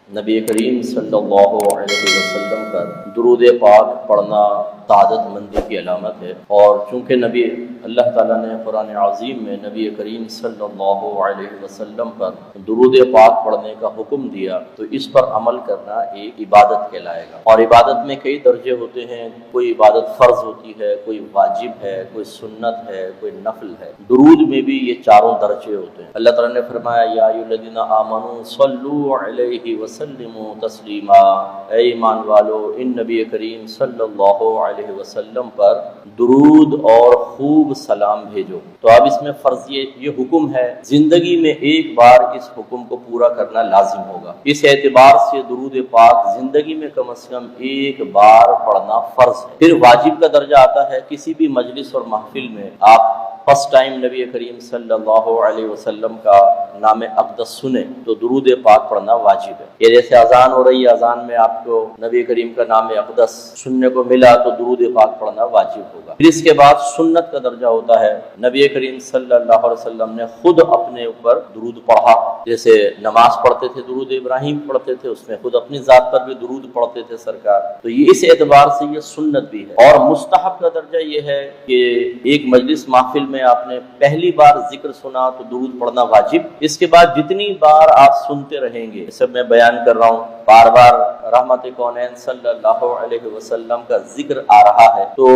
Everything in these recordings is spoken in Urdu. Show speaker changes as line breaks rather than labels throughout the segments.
نبی کریم صلی اللہ علیہ وسلم پر درود پاک پڑھنا سعادت مندی کی علامت ہے، اور چونکہ نبی اللہ تعالیٰ نے قرآن عظیم میں نبی کریم صلی اللہ علیہ وسلم پر درود پاک پڑھنے کا حکم دیا تو اس پر عمل کرنا ایک عبادت کہلائے گا۔ اور عبادت میں کئی درجے ہوتے ہیں، کوئی عبادت فرض ہوتی ہے، کوئی واجب ہے، کوئی سنت ہے، کوئی نفل ہے۔ درود میں بھی یہ چاروں درجے ہوتے ہیں۔ اللہ تعالیٰ نے فرمایا یا ایھا الذین آمنوا صلوا علیہ وسلموا تسلیما، اے ایمان والو ان نبی کریم صلی اللہ علیہ وسلم پر درود اور خوب سلام بھیجو۔ تو اب اس میں فرض یہ حکم ہے، زندگی میں ایک بار اس حکم کو پورا کرنا لازم ہوگا۔ اس اعتبار سے درود پاک زندگی میں کم از کم ایک بار پڑھنا فرض ہے۔ پھر واجب کا درجہ آتا ہے، کسی بھی مجلس اور محفل میں آپ فرسٹ ٹائم نبی کریم صلی اللہ علیہ وسلم کا نام اقدس سنیں تو درود پاک پڑھنا واجب ہے۔ یہ جیسے اذان ہو رہی ہے، اذان میں آپ کو نبی کریم کا نام اقدس سننے کو ملا تو درود پاک پڑھنا واجب ہوگا۔ پھر اس کے بعد سنت کا درجہ ہوتا ہے، نبی کریم صلی اللہ علیہ وسلم نے خود اپنے اوپر درود پڑھا، جیسے نماز پڑھتے تھے درود ابراہیم پڑھتے تھے، اس میں خود اپنی ذات پر بھی درود پڑھتے تھے سرکار۔ تو یہ اس اعتبار سے یہ سنت بھی ہے۔ اور مستحب کا درجہ یہ ہے کہ ایک مجلس محفل میں آپ نے پہلی بار ذکر سنا تو درود پڑھنا واجب، اس کے بعد جتنی بار آپ سنتے رہیں گے، سب میں بیان کر رہا ہوں، بار بار رحمت کونین صلی اللہ علیہ وسلم کا ذکر آ رہا ہے تو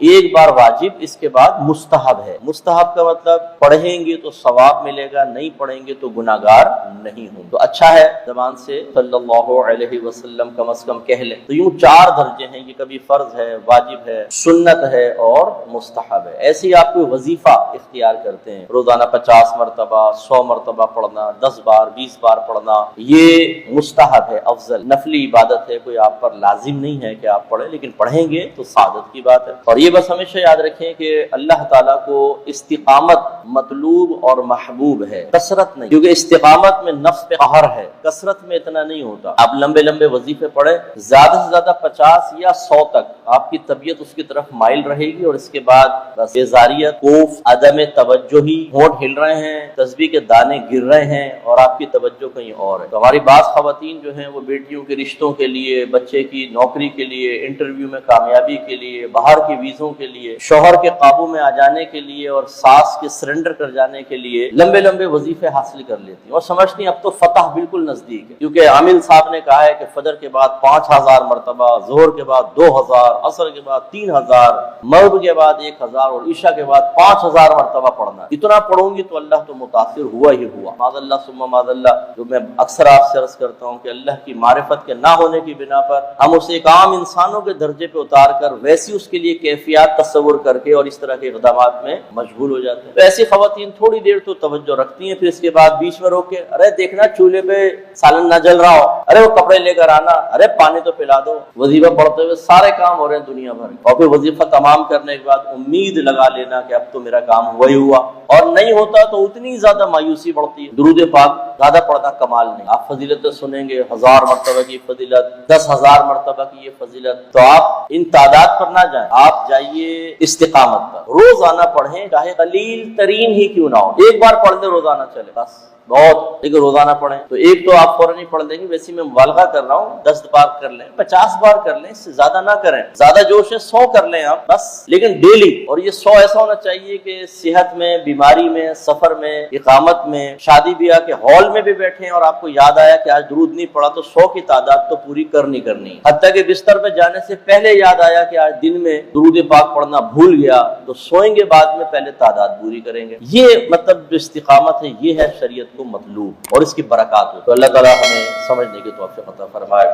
ایک بار واجب، اس کے بعد مستحب ہے۔ مستحب کا مطلب پڑھیں گے تو ثواب ملے گا، نہیں پڑھیں گے تو گناہگار نہیں ہوں۔ تو اچھا ہے زبان سے صلی اللہ علیہ وسلم کم از کم کہہ لیں۔ تو یوں چار درجے ہیں، یہ کبھی فرض ہے، واجب ہے، سنت ہے اور مستحب ہے۔ ایسے ہی آپ کوئی وظیفہ اختیار کرتے ہیں، روزانہ 50 مرتبہ 100 مرتبہ پڑھنا، 10 بار 20 بار پڑھنا، یہ مستحب ہے، افضل نفلی عبادت ہے، کوئی آپ پر لازم نہیں ہے کہ آپ پڑھیں، لیکن پڑھیں گے تو سعادت کی بات ہے۔ اور یہ بس ہمیشہ یاد رکھیں کہ اللہ تعالیٰ کو استقامت مطلوب اور محبوب ہے، کثرت نہیں، کیونکہ استقامت میں نفس پہ قہر ہے، کثرت میں اتنا نہیں ہوتا۔ آپ لمبے لمبے وظیفے پڑھیں، زیادہ سے زیادہ 50 یا 100 تک آپ کی طبیعت اس کی طرف مائل رہے گی، اور اس کے بعد بس بیزاریت، خوف، عدم توجہی، ہونٹ ہل رہے ہیں، تسبیح کے دانے گر رہے ہیں اور آپ کی توجہ کہیں اور ہے۔ تو ہماری بعض خواتین جو ہیں وہ بیٹیوں کے رشتوں کے لیے، بچے کی نوکری کے لیے، انٹرویو میں کامیابی کے لیے، باہر کے ویزوں کے لیے، شوہر کے قابو میں آ جانے کے لیے اور ساس کے سرنڈر کر جانے کے لیے لمبے لمبے وظیفے حاصل کر لیتی ہیں اور سمجھتی ہیں اب تو فتح بالکل نزدیک ہے، کیونکہ عامل صاحب نے کہا ہے کہ فجر کے بعد 5000 مرتبہ، ظہر کے بعد 2000، عصر کے بعد 3000، مغرب کے بعد 1000 اور عشاء کے بعد 5000 مرتبہ پڑھنا۔ اتنا پڑھوں گی تو اللہ تو متاثر ہوا ہی ہوا، معاذ اللہ ثم معاذ اللہ۔ جو میں اکثر آپ سے عرض کرتا ہوں کہ اللہ کی معرفت کے نہ ہونے کی بنا پر ہم اسے ایک عام انسانوں کے درجے پہ اتار کر ویسی اس کے لیے کیفیات تصور کر کے اور اس طرح کے اقدامات میں مشغول ہو جاتے ہیں۔ تو ایسی خواتین تھوڑی دیر تو توجہ رکھتی ہیں، پھر اس کے بعد بیچ میں روک کے ارے دیکھنا چولہے پہ سالن نہ جل رہا ہو، ارے وہ کپڑے لے کر آنا، ارے پانی تو پلا دو۔ وظیفہ پڑھتے ہوئے سارے کام ہو رہے ہیں دنیا بھر، اور پھر وظیفہ تمام کرنے کے بعد امید لگا لینا کہ اب تو میرا کام ہوا ہی ہوا، اور نہیں ہوتا تو اتنی زیادہ مایوسی بڑھتی ہے۔ درود پاک زیادہ پڑھنا کمال نہیں، آپ فضیلتیں سنیں گے، 1000 مرتبہ کی فضیلت، 10,000 مرتبہ کی یہ فضیلت، تو آپ ان تعداد پر نہ جائیں، آپ جائیے استقامت پر۔ روزانہ پڑھیں، چاہے قلیل ترین ہی کیوں نہ ہو، ایک بار پڑھ لیں روزانہ چلے بس بہت، لیکن روزانہ پڑھیں۔ تو ایک تو آپ فوراً ہی پڑھ لیں گے، ویسے میں مبالغہ کر رہا ہوں، 10 بار کر لیں، 50 بار کر لیں، اس سے زیادہ نہ کریں۔ زیادہ جوش ہے 100 کر لیں آپ بس، لیکن ڈیلی۔ اور یہ 100 ایسا ہونا چاہیے کہ صحت میں، بیماری میں، سفر میں، اقامت میں، شادی بیاہ کے ہال میں بھی بیٹھیں اور آپ کو یاد آیا کہ آج درود نہیں پڑھا تو 100 کی تعداد تو پوری کرنی کرنی، حتیٰ کہ بستر پہ جانے سے پہلے یاد آیا کہ آج دن میں درود پاک پڑھنا بھول گیا تو سوئیں گے بعد میں پہلے تعداد پوری کریں گے۔ یہ مطلب جو استقامت ہے یہ ہے شریعت کو مطلوب، اور اس کی برکات ہو۔ تو اللہ تعالیٰ ہمیں سمجھنے کی توفیق عطا فرمائے۔